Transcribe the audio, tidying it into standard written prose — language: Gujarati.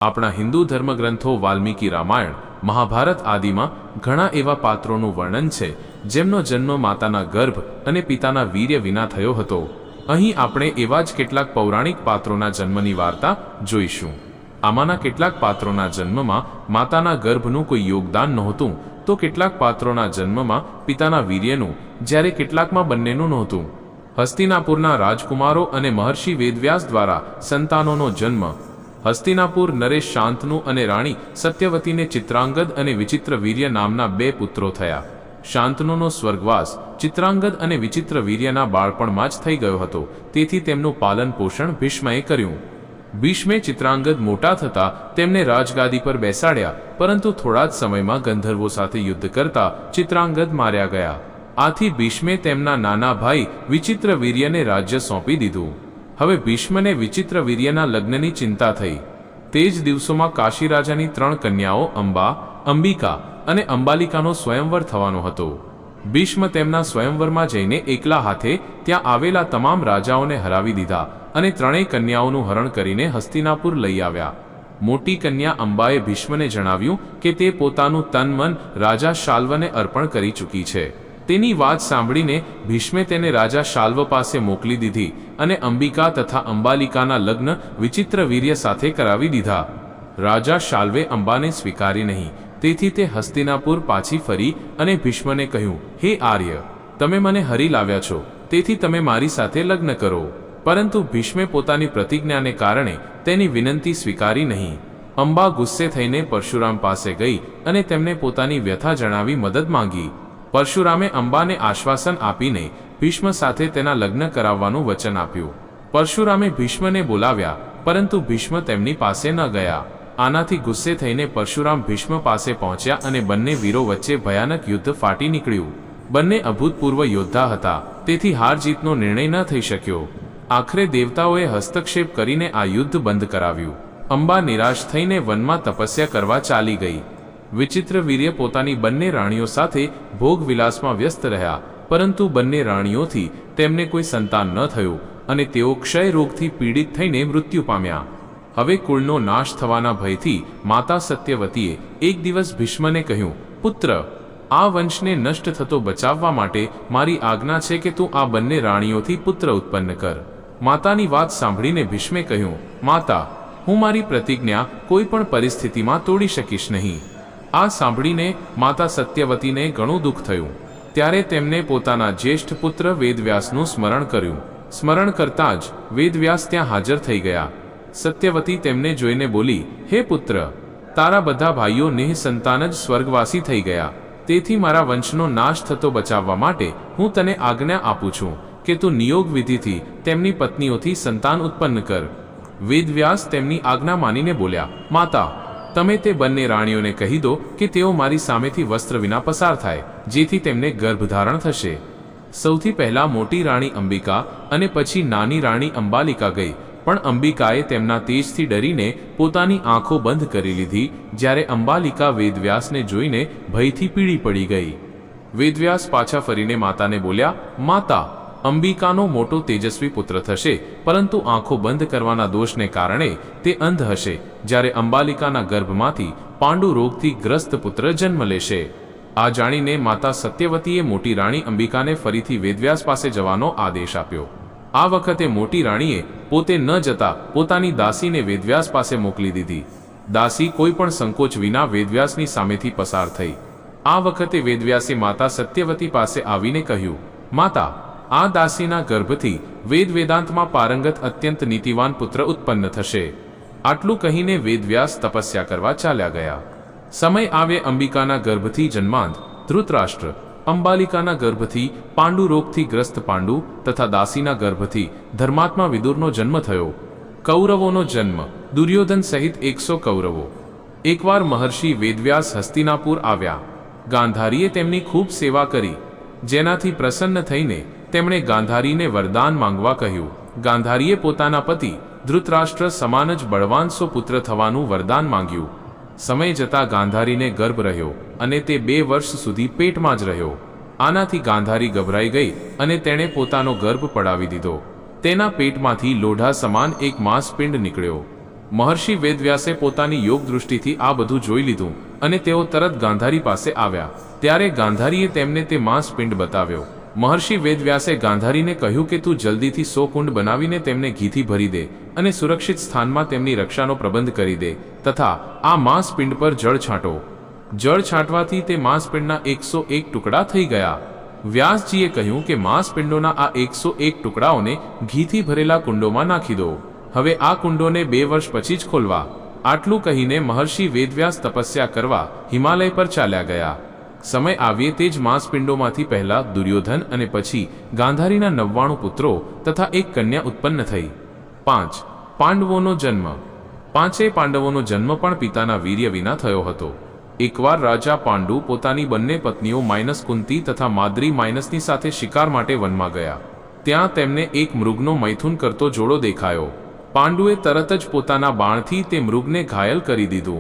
આપણા હિન્દુ ધર્મગ્રંથો વાલ્મીકી રામાયણ, મહાભારત આદિમાં ઘણા એવા પાત્રોનું વર્ણન છે જેમનો જન્મ માતાના ગર્ભ અને પિતાના વીર્ય વિના થયો હતો। અહીં આપણે એવા જ કેટલાક પૌરાણિક પાત્રોના જન્મની વાર્તા જોઈશું। આમાંના કેટલાક પાત્રોના જન્મમાં માતાના ગર્ભનું કોઈ યોગદાન નહોતું, તો કેટલાક પાત્રોના જન્મમાં પિતાના વીર્યનું, જ્યારે કેટલાકમાં બંનેનું નહોતું। હસ્તિનાપુરના રાજકુમારો અને મહર્ષિ વેદવ્યાસ દ્વારા સંતાનોનો જન્મ। હસ્તિનાપુર નરેશ શાંતનુ અને રાણી સત્યવતીને ચિત્રાંગદ અને વિચિત્રવીર્ય નામના બે પુત્રો થયા। શાંતનુનો સ્વર્ગવાસ ચિત્રાંગદ અને વિચિત્રવીર્યના બાળપણમાં જ થઈ ગયો હતો, તેથી તેમનું પાલન પોષણ ભીષ્મએ કર્યું। ભીષ્મે ચિત્રાંગદ મોટા થતા તેમને રાજગાદી પર બેસાડ્યા, પરંતુ થોડા જ સમયમાં ગંધર્વો સાથે યુદ્ધ કરતા ચિત્રાંગદ માર્યા ગયા। આથી ભીષ્મે તેમના નાના ભાઈ વિચિત્રવીર્યને રાજ્ય સોંપી દીધું। હવે ભીષ્મને વિચિત્રવીર્યના લગ્નની ચિંતા થઈ। તે જ દિવસોમાં કાશી રાજાની 3 કન્યાઓ અંબા, અંબિકા અને અંબાલિકાનો સ્વયંવર થવાનો હતો। ભીષ્મ તેમના સ્વયંવરમાં જઈને એકલા હાથે ત્યાં આવેલા તમામ રાજાઓને હરાવી દીધા અને 3 કન્યાઓનું હરણ કરીને હસ્તિનાપુર લઈ આવ્યા। મોટી કન્યા અંબાએ ભીષ્મને જણાવ્યું કે તે પોતાનું તન મન રાજા શાલ્વને અર્પણ કરી ચૂકી છે। તેની વાત સાંભળીને ભીષ્મે તેને રાજા શાલ્વ પાસે મોકલી દીધી અને અંબિકા તથા અંબાલિકાના લગ્ન વિચિત્રવીર્ય સાથે કરાવી દીધા। રાજા શાલ્વે અંબાને સ્વીકારી નહીં, તેથી તે હસ્તિનાપુર પાછી ફરી અને ભીષ્મને કહ્યું, હે આર્ય, તમે મને હરી લાવ્યા છો, તેથી તમે મારી સાથે લગ્ન કરો। પરંતુ ભીષ્મે પોતાની પ્રતિજ્ઞાને કારણે તેની વિનંતી સ્વીકારી નહીં। અંબા ગુસ્સે થઈને પરશુરામ પાસે ગઈ અને તેમને પોતાની વ્યથા જણાવી મદદ માંગી। પરશુરામે અંબાને આશ્વાસન આપીને ભીષ્મ સાથે તેના લગ્ન કરાવવાનું વચન આપ્યું। પરશુરામે ભીષ્મને બોલાવ્યા, પરંતુ ભીષ્મ તેમની પાસે ન ગયા। આનાથી ગુસ્સે થઈને પરશુરામ ભીષ્મ પાસે પહોંચ્યા અને બંને વીરો વચ્ચે ભયાનક યુદ્ધ ફાટી નીકળ્યું। બંને અભૂતપૂર્વ યોદ્ધા હતા, તેથી હાર જીતનો નિર્ણય ન થઈ શક્યો। આખરે દેવતાઓએ હસ્તક્ષેપ કરીને આ યુદ્ધ બંધ કરાવ્યું। અંબા નિરાશ થઈને વનમાં તપસ્યા કરવા ચાલી ગઈ। વિચિત્રવીર્ય પોતાની બંને રાણીઓ સાથે ભોગવિલાસમાં વ્યસ્ત રહ્યા, પરંતુ બંને રાણીઓથી તેમને કોઈ સંતાન ન થયું અને તેઓ ક્ષય રોગથી પીડિત થઈને મૃત્યુ પામ્યા। હવે કુળનો નાશ થવાના ભયથી માતા સત્યવતીએ એક દિવસ ભીષ્મને કહ્યું, પુત્ર, આ વંશને નષ્ટ થતો બચાવવા માટે મારી આજ્ઞા છે કે તું આ બંને રાણીઓથી પુત્ર ઉત્પન્ન કર। માતાની વાત સાંભળીને ભીષ્મે કહ્યું, માતા, હું મારી પ્રતિજ્ઞા કોઈ પણ પરિસ્થિતિમાં તોડી શકીશ નહીં। આ સાંભળીને માતા સત્યવતીને ઘણું દુઃખ થયું। ત્યારે તેમને પોતાના જ્યેષ્ઠ પુત્ર વેદવ્યાસનું સ્મરણ કર્યું। સ્મરણ કરતાં જ વેદવ્યાસ ત્યાં હાજર થઈ ગયા। સત્યવતી તેમને જોઈને બોલી, હે પુત્ર, તારા બધા ભાઈઓ નિઃસંતાન જ સ્વર્ગવાસી થઈ ગયા, તેથી મારા વંશનો નાશ થતો બચાવવા માટે હું તને આજ્ઞા આપું છું કે તું નિયોગ વિધિથી તેમની પત્નીઓથી સંતાન ઉત્પન્ન કર। વેદવ્યાસ તેમની આજ્ઞા માનીને બોલ્યા, માતા, તમે તે બંને રાણીઓને કહી દો કે તેઓ મારી સામેથી વસ્ત્ર વિના પસાર થાય, જેથી તેમને ગર્ભધારણ થશે। સૌથી પહેલા મોટી રાણી અંબિકા અને પછી નાની રાણી અંબાલિકા ગઈ, પણ અંબિકાએ તેમના તેજથી ડરીને પોતાની આંખો બંધ કરી લીધી, જ્યારે અંબાલિકા વેદવ્યાસને જોઈને ભયથી પીળી પડી ગઈ। વેદવ્યાસ પાછા ફરીને માતાને બોલ્યા, માતા, અંબિકાનો મોટો તેજસ્વી પુત્ર થશે, પરંતુ આંખો બંધ કરવાના દોષને કારણે તે અંધ હશે, જ્યારે અંબાલિકાના ગર્ભમાંથી પાંડુ રોગથી ગ્રસ્ત પુત્ર જન્મ લેશે। આ જાણીને માતા સત્યવતીએ મોટી રાણી અંબિકાને ફરીથી વેદવ્યાસ પાસે જવાનો આદેશ આપ્યો। આ વખતે મોટી રાણીએ પોતે ન જતા પોતાની દાસીને વેદવ્યાસ પાસે મોકલી દીધી। દાસી કોઈ પણ સંકોચ વિના વેદવ્યાસની સામેથી પસાર થઈ। આ વખતે વેદવ્યાસે માતા સત્યવતી પાસે આવીને કહ્યું, માતા, આ દાસીના ગર્ભથી વેદાંતમાં પારંગત અત્યંત નીતિવાન પુત્ર ઉત્પન્ન થશે। આટલું કહીને વેદવ્યાસ તપસ્યા કરવા ચાલ્યા ગયા। સમય આવે અંબિકાના ગર્ભથી જન્માંત ધૃતરાષ્ટ્ર, અંબાલિકાના ગર્ભથી પાંડુ રોગથી ગ્રસ્ત પાંડુ તથા દાસીના ગર્ભથી ધર્માત્મા વિદુરનો જન્મ થયો। કૌરવોનો જન્મ, દુર્યોધન સહિત 100 કૌરવો। એકવાર મહર્ષિ વેદવ્યાસ હસ્તિનાપુર આવ્યા। ગાંધારીએ તેમની ખૂબ સેવા કરી, જેનાથી પ્રસન્ન થઈને તેમણે ગાંધારીને વરદાન માંગવા કહ્યું। ગાંધારીએ પોતાના પતિ ધૃતરાષ્ટ્ર સમાન જ બળવાન પુત્ર થવાનું વરદાન માંગ્યું। સમય જતાં ગાંધારીને ગર્ભ રહ્યો અને તે 2 વર્ષ સુધી પેટમાં જ રહ્યો। આનાથી ગાંધારી ગભરાઈ ગઈ અને તેણે પોતાનો ગર્ભ પડાવી દીધો। તેના પેટમાંથી લોઢા સમાન એક માંસપિંડ નીકળ્યો। મહર્ષિ વેદવ્યાસે પોતાની યોગ દૃષ્ટિથી આ બધું જોઈ લીધું અને તેઓ તરત ગાંધારી પાસે આવ્યા. ત્યારે ગાંધારીએ તેમને તે માંસપિંડ બતાવ્યો. મહર્ષિ વેદવ્યાસે ગાંધારીને કહ્યું કે તું જલ્દીથી 100 કુંડ બનાવીને તેમને ઘીથી ભરી દે અને સુરક્ષિત સ્થાનમાં તેમની રક્ષાનો પ્રબંધ કરી દે તથા આ માંસપિંડ પર જળ છાંટો. જળ છાંટવાથી તે માંસપિંડના 101 ટુકડા થઈ ગયા. વ્યાસજીએ કહ્યું કે માંસપિંડોના આ 101 ટુકડાઓને ઘીથી ભરેલા કુંડોમાં નાખી દો. હવે આ કુંડોને 2 વર્ષ પછી જ ખોલવા. આટલું કહીને મહર્ષિ વેદવ્યાસ તપસ્યા કરવા હિમાલય પર ચાલ્યા ગયા. સમય આવ્યે તે જ માંસપિંડોમાંથી પહેલા દુર્યોધન અને પછી ગાંધારીના 99 પુત્રો તથા એક કન્યા ઉત્પન્ન થઈ. 5. પાંડવોનો જન્મ. 5 પાંડવોનો જન્મ પણ પિતાના વીર્ય વિના થયો હતો. એકવાર રાજા પાંડુ પોતાની બંને પત્નીઓ કુંતી તથા માદ્રી ની સાથે શિકાર માટે વનમાં ગયા. ત્યાં તેમને એક મૃગનો મૈથુન કરતો જોડો દેખાયો. પાંડુએ તરત જ પોતાના બાણથી તે મૃગને ઘાયલ કરી દીધું.